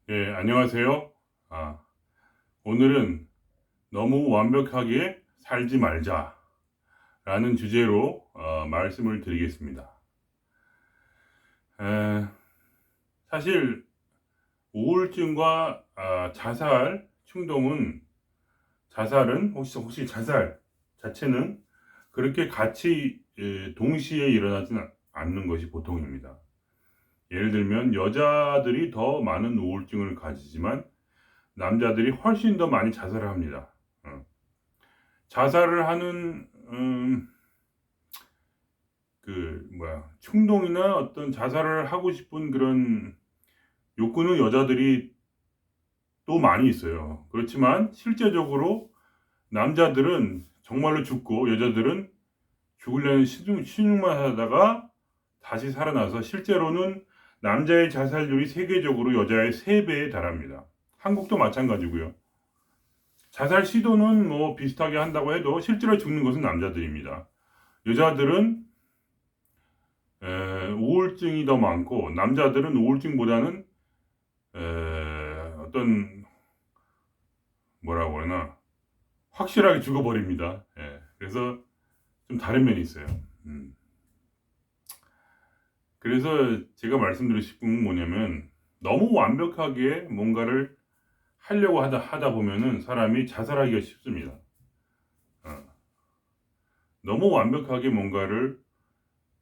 예, 안녕하세요. 아, 오늘은 너무 완벽하게 살지 말자라는 주제로 말씀을 드리겠습니다. 에, 사실 우울증과 자살 충동은 자살은 혹시 자살 자체는 그렇게 같이 동시에 일어나지는 않는 것이 보통입니다. 예를 들면 여자들이 더 많은 우울증을 가지지만 남자들이 훨씬 더 많이 자살을 합니다. 어. 자살을 하는 충동이나 어떤 자살을 하고 싶은 그런 욕구는 여자들이 또 많이 있어요. 그렇지만 실제적으로 남자들은 정말로 죽고 여자들은 죽으려는 신용만 하다가 다시 살아나서 실제로는 남자의 자살률이 세계적으로 여자의 3배에 달합니다. 한국도 마찬가지고요. 자살 시도는 뭐 비슷하게 한다고 해도 실제로 죽는 것은 남자들입니다. 여자들은 우울증이 더 많고 남자들은 우울증보다는 어떤 뭐라고 하나 확실하게 죽어버립니다. 그래서 좀 다른 면이 있어요. 음. 그래서 제가 말씀드리고 싶은 건 뭐냐면 너무 완벽하게 뭔가를 하려고 하다 보면은 사람이 자살하기가 쉽습니다. 어. 너무 완벽하게 뭔가를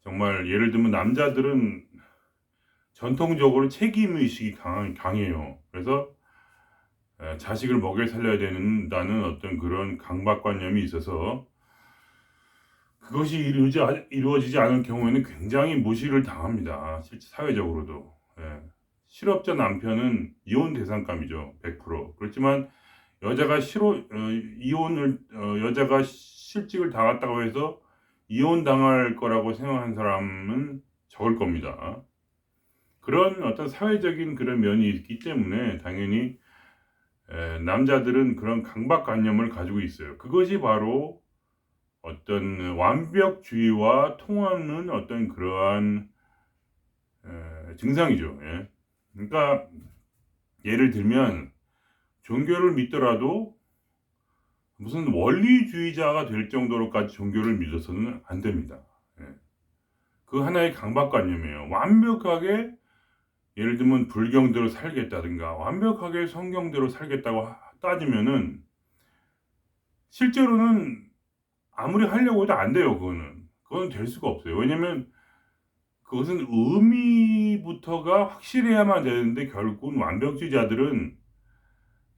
정말 예를 들면 남자들은 전통적으로 책임의식이 강해요. 그래서 자식을 먹여 살려야 된다는 어떤 그런 강박관념이 있어서 그것이 이루어지지 않을 경우에는 굉장히 무시를 당합니다. 실제 사회적으로도. 실업자 남편은 이혼 대상감이죠. 100%. 그렇지만 여자가 여자가 실직을 당했다고 해서 이혼 당할 거라고 생각한 사람은 적을 겁니다. 그런 어떤 사회적인 그런 면이 있기 때문에 당연히 남자들은 그런 강박관념을 가지고 있어요. 그것이 바로 어떤 완벽주의와 통하는 어떤 그러한 증상이죠. 예. 그러니까 예를 들면 종교를 믿더라도 무슨 원리주의자가 될 정도로까지 종교를 믿어서는 안 됩니다. 예. 그 하나의 강박관념이에요. 완벽하게 예를 들면 불경대로 살겠다든가 완벽하게 성경대로 살겠다고 따지면은 실제로는 아무리 하려고 해도 안 돼요. 그거는 될 수가 없어요. 왜냐면 그것은 의미부터가 확실해야만 되는데 결국은 완벽주의자들은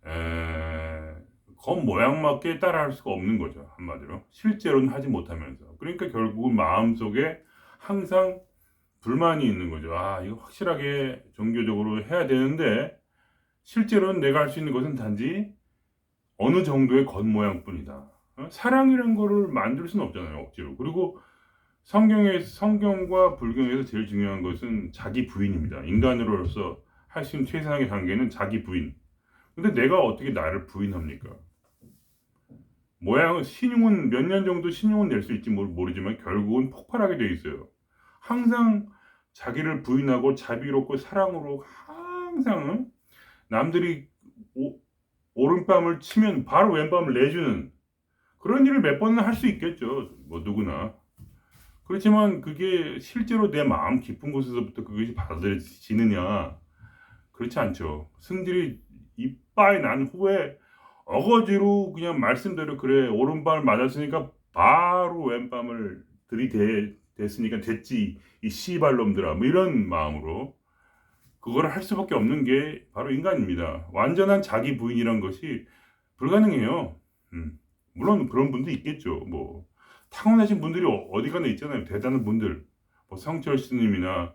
에, 겉모양 맞게 따라할 수가 없는 거죠. 한마디로 실제로는 하지 못하면서 그러니까 결국은 마음속에 항상 불만이 있는 거죠. 아, 이거 확실하게 종교적으로 해야 되는데 실제로는 내가 할 수 있는 것은 단지 어느 정도의 겉모양뿐이다. 사랑이라는 거를 만들 수는 없잖아요, 억지로. 그리고 성경과 불경에서 제일 중요한 것은 자기 부인입니다. 인간으로서 할 수 있는 최상의 단계는 자기 부인. 근데 내가 어떻게 나를 부인합니까? 신용은 몇 년 정도 신용은 낼 수 있지 모르지만 결국은 폭발하게 돼 있어요. 항상 자기를 부인하고 자비롭고 사랑으로 항상 남들이 오, 오른밤을 치면 바로 왼밤을 내주는 그런 일을 몇 번은 할 수 있겠죠. 뭐 누구나. 그렇지만 그게 실제로 내 마음 깊은 곳에서부터 그것이 받아들여지느냐? 그렇지 않죠. 승질이 이빠이 난 후에 어거지로 그냥 말씀대로 그래 오른밤을 맞았으니까 바로 왼밤을 됐으니까 됐지 이 씨발놈들아 뭐 이런 마음으로 그걸 할 수밖에 없는 게 바로 인간입니다. 완전한 자기 부인이란 것이 불가능해요. 음. 물론 그런 분도 있겠죠. 뭐 타고나신 분들이 어디 가나 있잖아요. 대단한 분들. 뭐 성철 스님이나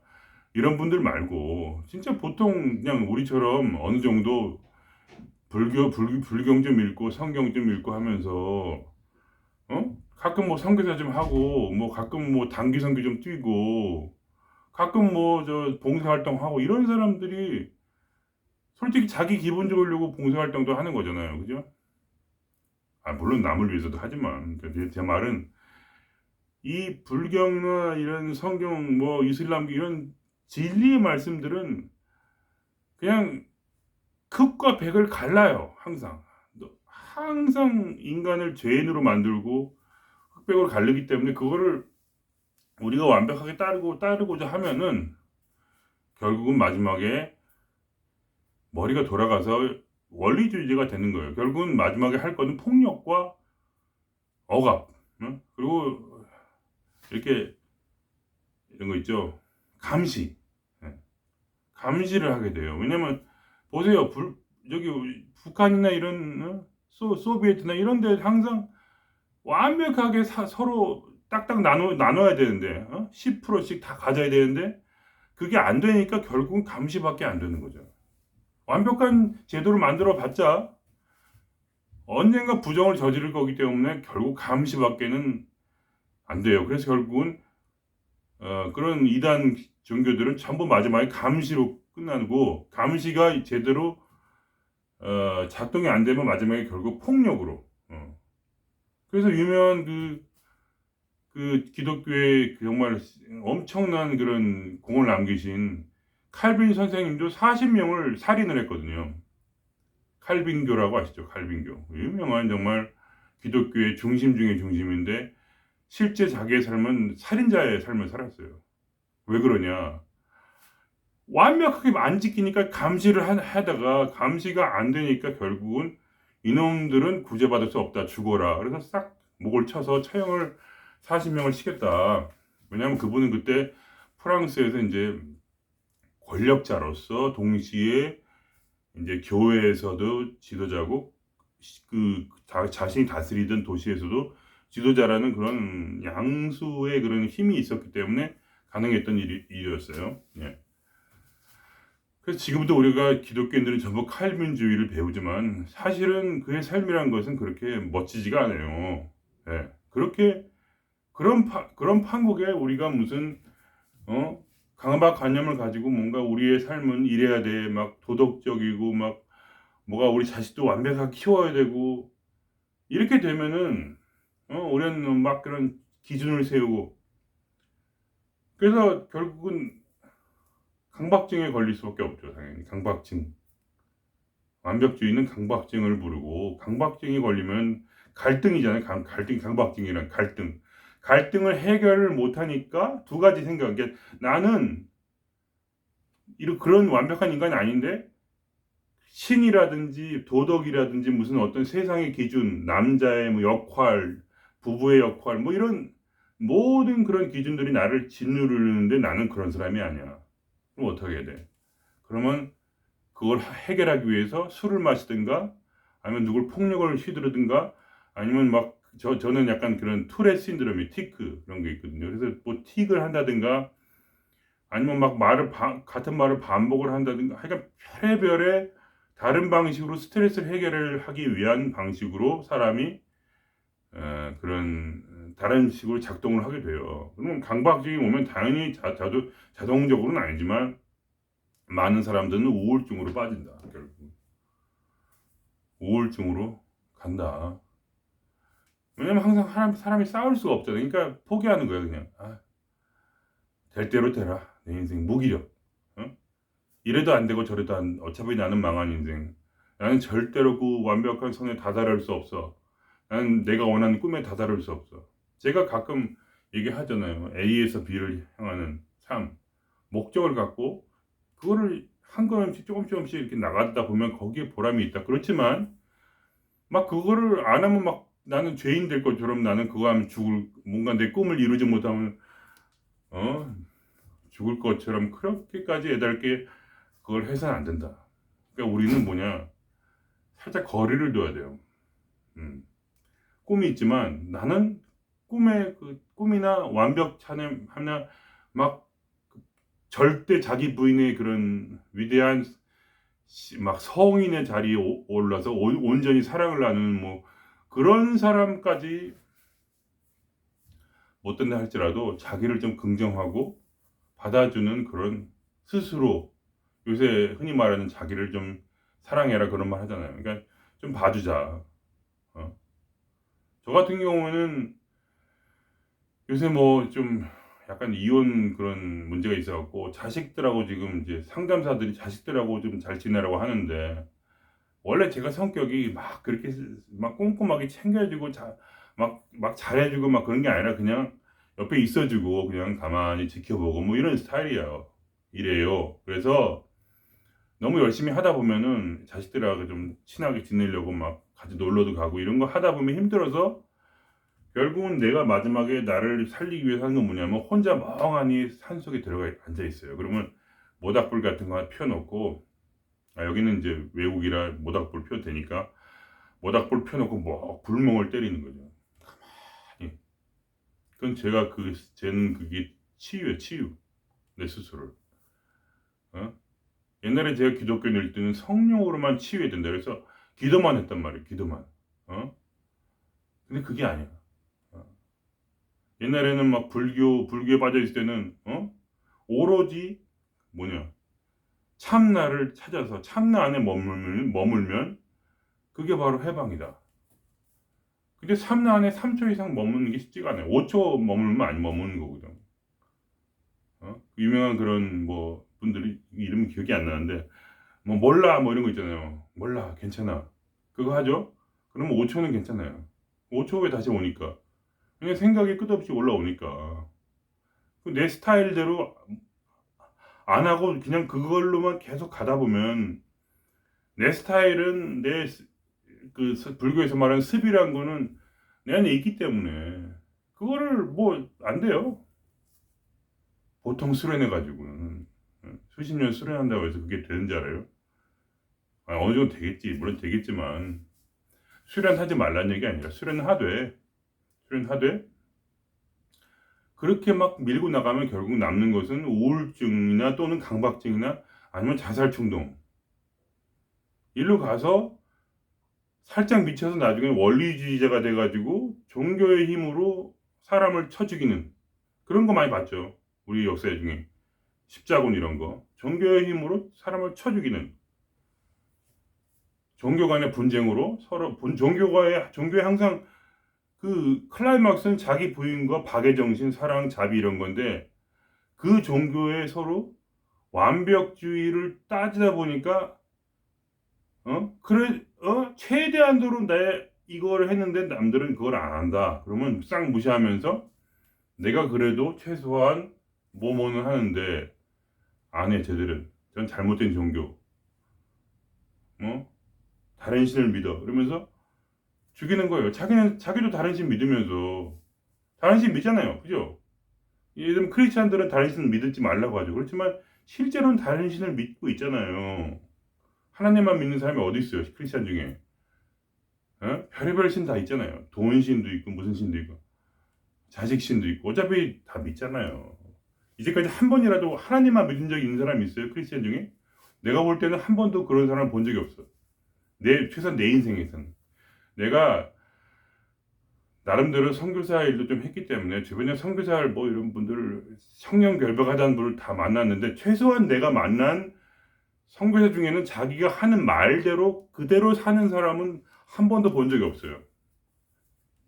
이런 분들 말고 진짜 보통 그냥 우리처럼 어느 정도 불경 좀 읽고 성경 좀 읽고 하면서 가끔 뭐 선교사 좀 하고 뭐 가끔 뭐 단기 선교 좀 뛰고 가끔 뭐 저 봉사활동 하고 이런 사람들이 솔직히 자기 기분 좋으려고 봉사활동도 하는 거잖아요. 그죠? 아, 물론 남을 위해서도 하지만 제 말은 이 불경이나 이런 성경 뭐 이슬람 이런 진리의 말씀들은 그냥 극과 백을 갈라요. 항상 인간을 죄인으로 만들고 흑백으로 가르기 때문에 그거를 우리가 완벽하게 따르고자 하면은 결국은 마지막에 머리가 돌아가서 원리주의자가 되는 거예요. 결국은 마지막에 할 거는 폭력과 억압, 응? 그리고 이렇게 이런 거 있죠. 감시, 예. 감시를 하게 돼요. 왜냐면 보세요, 저기 북한이나 이런 소비에트나 이런 데 항상 완벽하게 서로 딱딱 나눠야 되는데 10%씩 다 가져야 되는데 그게 안 되니까 결국은 감시밖에 안 되는 거죠. 완벽한 제도를 만들어 봤자 언젠가 부정을 저지를 거기 때문에 결국 감시밖에는 안 돼요. 그래서 결국은 그런 이단 종교들은 전부 마지막에 감시로 끝나고 감시가 제대로 작동이 안 되면 마지막에 결국 폭력으로. 그래서 유명한 그 기독교의 정말 엄청난 그런 공을 남기신 칼빈 선생님도 40명을 살인을 했거든요. 칼빈교라고 아시죠? 칼빈교. 유명한 정말 기독교의 중심 중의 중심인데 실제 자기의 삶은 살인자의 삶을 살았어요. 왜 그러냐? 완벽하게 안 지키니까 감시를 하다가 감시가 안 되니까 결국은 이놈들은 구제받을 수 없다. 죽어라. 그래서 싹 목을 쳐서 처형을 40명을 시켰다. 왜냐하면 그분은 그때 프랑스에서 이제 권력자로서 동시에 이제 교회에서도 지도자고 자신이 다스리던 도시에서도 지도자라는 그런 양수의 그런 힘이 있었기 때문에 가능했던 일이었어요. 예. 그래서 지금도 우리가 기독교인들은 전부 칼빈주의를 배우지만 사실은 그의 삶이란 것은 그렇게 멋지지가 않아요. 예. 그렇게 그런 판국에 우리가 무슨 강박관념을 가지고 뭔가 우리의 삶은 이래야 돼, 막 도덕적이고 막 뭐가 우리 자식도 완벽하게 키워야 되고 이렇게 되면은 우리는 막 그런 기준을 세우고 그래서 결국은 강박증에 걸릴 수밖에 없죠. 당연히 강박증. 완벽주의는 강박증을 부르고 강박증이 걸리면 갈등이잖아요. 강박증이란 갈등. 갈등을 해결을 못하니까 두 가지 생각. 그러니까 나는 그런 완벽한 인간이 아닌데 신이라든지 도덕이라든지 무슨 어떤 세상의 기준, 남자의 뭐 역할, 부부의 역할, 뭐 이런 모든 그런 기준들이 나를 짓누르는데 나는 그런 사람이 아니야. 그럼 어떻게 해야 돼? 그러면 그걸 해결하기 위해서 술을 마시든가 아니면 누굴 폭력을 휘두르든가 아니면 막 저는 약간 그런 투렛 신드롬이 티크 그런 게 있거든요. 그래서 뭐 틱을 한다든가 아니면 막 같은 말을 반복을 한다든가 하여간 별의별의 다른 방식으로 스트레스를 해결을 하기 위한 방식으로 사람이 그런 다른 식으로 작동을 하게 돼요. 그러면 강박증이 오면 당연히 자동적으로는 아니지만 많은 사람들은 우울증으로 빠진다. 결국 우울증으로 간다. 왜냐면 항상 사람이 싸울 수가 없잖아요. 그러니까 포기하는 거예요. 그냥 될 대로 되라. 내 인생 무기력. 이래도 안 되고 저래도 어차피 나는 망한 인생. 나는 절대로 그 완벽한 선에 다다를 수 없어. 나는 내가 원하는 꿈에 다다를 수 없어. 제가 가끔 얘기하잖아요. A에서 B를 향하는 삶. 목적을 갖고 그거를 한 걸음씩 조금씩 이렇게 나가다 보면 거기에 보람이 있다. 그렇지만 막 그거를 안 하면 막 나는 죄인 될 것처럼 나는 그거 하면 뭔가 내 꿈을 이루지 못하면 죽을 것처럼 그렇게까지 애달게 그걸 해서는 안 된다. 그러니까 우리는 뭐냐 살짝 거리를 둬야 돼요. 꿈이 있지만 나는 꿈이나 완벽 하나 막 절대 자기 부인의 그런 위대한 막 성인의 자리에 올라서 온전히 사랑을 나누는 뭐 그런 사람까지 못 된다 할지라도 자기를 좀 긍정하고 받아주는 그런 스스로 요새 흔히 말하는 자기를 좀 사랑해라 그런 말 하잖아요. 그러니까 좀 봐주자. 저 같은 경우는 요새 뭐 좀 약간 이혼 그런 문제가 있어갖고 자식들하고 지금 이제 상담사들이 자식들하고 좀 잘 지내라고 하는데 원래 제가 성격이 막 그렇게 막 꼼꼼하게 챙겨주고 막 잘해주고 막 그런 게 아니라 그냥 옆에 있어주고 그냥 가만히 지켜보고 뭐 이런 스타일이에요. 이래요. 그래서 너무 열심히 하다 보면은 자식들하고 좀 친하게 지내려고 막 같이 놀러도 가고 이런 거 하다 보면 힘들어서 결국은 내가 마지막에 나를 살리기 위해서 하는 건 뭐냐면 혼자 멍하니 산속에 들어가 앉아 있어요. 그러면 모닥불 같은 거 하나 펴놓고, 여기는 이제 외국이라 모닥불 펴도 되니까 모닥불 펴놓고 뭐 불멍을 때리는 거죠. 가만히. 그건 쟤는 그게 치유예요, 치유. 내 스스로를. 어? 옛날에 제가 기독교인일 때는 성령으로만 치유해야 된다. 그래서 기도만 했단 말이에요, 기도만. 근데 그게 아니야. 어? 옛날에는 막 불교에 빠져 있을 때는, 오로지 뭐냐, 참나를 찾아서 참나 안에 머물면 그게 바로 해방이다. 근데 참나 안에 3초 이상 머무는 게 쉽지가 않아요. 5초 머물면 안 머무는 거거든. 유명한 그런 뭐 분들이 이름이 기억이 안 나는데 뭐 몰라 뭐 이런 거 있잖아요. 몰라 괜찮아. 그거 하죠. 그러면 5초는 괜찮아요. 5초 후에 다시 오니까 그냥 생각이 끝없이 올라오니까 내 스타일대로 안 하고 그냥 그걸로만 계속 가다 보면 내 스타일은 불교에서 말하는 습이란 거는 내 안에 있기 때문에 그거를 뭐 안 돼요. 보통 수련해 가지고는 수십 년 수련한다고 해서 그게 되는 줄 알아요? 어느 정도 되겠지. 물론 되겠지만 수련하지 말라는 얘기 아니라 수련하되 그렇게 막 밀고 나가면 결국 남는 것은 우울증이나 또는 강박증이나 아니면 자살 충동. 일로 가서 살짝 미쳐서 나중에 원리주의자가 돼가지고 종교의 힘으로 사람을 쳐 죽이는 그런 거 많이 봤죠. 우리 역사 중에 십자군 이런 거. 종교의 힘으로 사람을 쳐 죽이는 종교 간의 분쟁으로 서로 종교의 항상 그 클라이막스는 자기 부인과 박의 정신, 사랑, 자비 이런 건데 그 종교에 서로 완벽주의를 따지다 보니까 최대한도로 내 이거를 했는데 남들은 그걸 안 한다. 그러면 싹 무시하면서 내가 그래도 최소한 뭐뭐는 하는데 안 해, 쟤들은. 전 잘못된 종교. 다른 신을 믿어. 그러면서 죽이는 거예요. 자기도 다른 신 믿으면서 다른 신 믿잖아요. 그죠? 요즘 크리스찬들은 다른 신을 믿지 말라고 하죠. 그렇지만 실제로는 다른 신을 믿고 있잖아요. 하나님만 믿는 사람이 어디 있어요? 크리스찬 중에. 별의별 신 다 있잖아요. 돈 신도 있고 무슨 신도 있고 자식 신도 있고 어차피 다 믿잖아요. 이제까지 한 번이라도 하나님만 믿은 적이 있는 사람이 있어요? 크리스찬 중에? 내가 볼 때는 한 번도 그런 사람 본 적이 없어. 최소한 내 인생에서는. 내가 나름대로 선교사 일도 좀 했기 때문에 주변에 선교사 뭐 이런 분들 청년 결백하다는 분을 다 만났는데 최소한 내가 만난 선교사 중에는 자기가 하는 말대로 그대로 사는 사람은 한 번도 본 적이 없어요.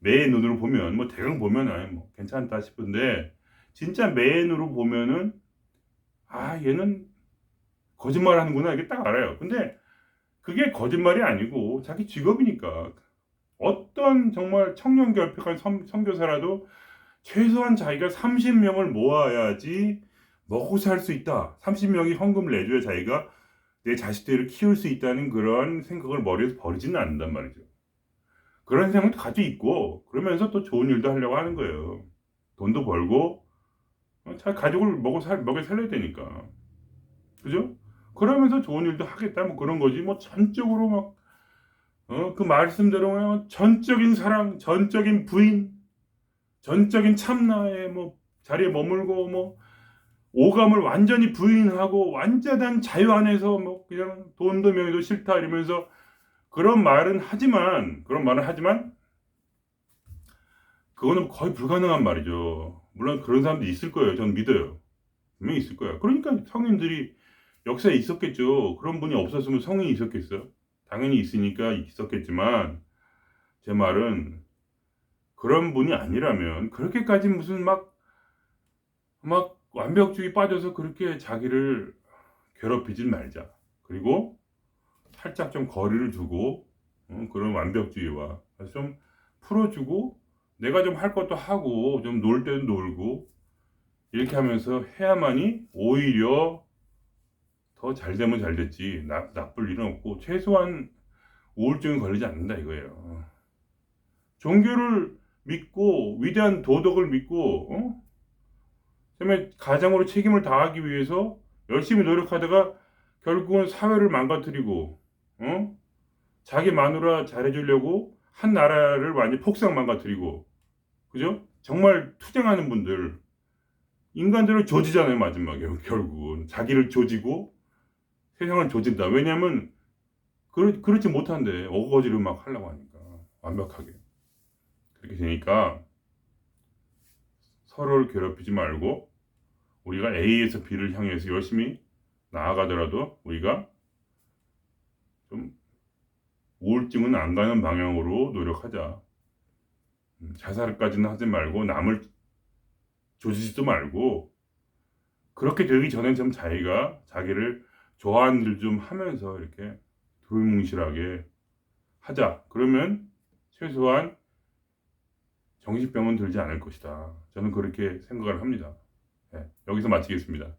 내 눈으로 보면 뭐 대강 보면 뭐 괜찮다 싶은데 진짜 내 눈으로 보면은 얘는 거짓말 하는구나 이게 딱 알아요. 근데 그게 거짓말이 아니고 자기 직업이니까 어떤 정말 청년 결핍한 선교사라도 최소한 자기가 30명을 모아야지 먹고 살 수 있다. 30명이 헌금을 내줘야 자기가 내 자식들을 키울 수 있다는 그런 생각을 머리에서 버리지는 않는단 말이죠. 그런 생각도 가지고 있고 그러면서 또 좋은 일도 하려고 하는 거예요. 돈도 벌고 자 가족을 먹여 살려야 되니까. 그죠? 그러면서 좋은 일도 하겠다 뭐 그런 거지. 뭐 전적으로 막 그 말씀대로 전적인 사랑, 전적인 부인, 전적인 참나에 뭐 자리에 머물고 뭐 오감을 완전히 부인하고 완전한 자유 안에서 뭐 그냥 돈도 명예도 싫다 이러면서 그런 말은 하지만 그거는 거의 불가능한 말이죠. 물론 그런 사람도 있을 거예요. 저는 믿어요. 분명히 있을 거야. 그러니까 성인들이 역사에 있었겠죠. 그런 분이 없었으면 성인이 있었겠어요? 당연히 있으니까 있었겠지만 제 말은 그런 분이 아니라면 그렇게까지 무슨 막 완벽주의 빠져서 그렇게 자기를 괴롭히지 말자. 그리고 살짝 좀 거리를 두고 그런 완벽주의와 좀 풀어주고 내가 좀 할 것도 하고 좀 놀 때도 놀고 이렇게 하면서 해야만이 오히려 더 잘 되면 잘 됐지 나쁠 일은 없고 최소한 우울증이 걸리지 않는다 이거예요. 종교를 믿고 위대한 도덕을 믿고 그다음에 가장으로 책임을 다하기 위해서 열심히 노력하다가 결국은 사회를 망가뜨리고 자기 마누라 잘해주려고 한 나라를 완전 폭삭 망가뜨리고 그죠? 정말 투쟁하는 분들 인간들을 조지잖아요 마지막에 결국은 자기를 조지고 세상을 조진다. 왜냐면 그렇지 못한데 어거지를 막 하려고 하니까 완벽하게 그렇게 되니까 서로를 괴롭히지 말고 우리가 A에서 B를 향해서 열심히 나아가더라도 우리가 좀 우울증은 안 가는 방향으로 노력하자. 자살까지는 하지 말고 남을 조지지도 말고 그렇게 되기 전에 좀 자기를 좋아하는 일 좀 하면서 이렇게 두루뭉실하게 하자. 그러면 최소한 정신병은 들지 않을 것이다. 저는 그렇게 생각을 합니다. 네, 여기서 마치겠습니다.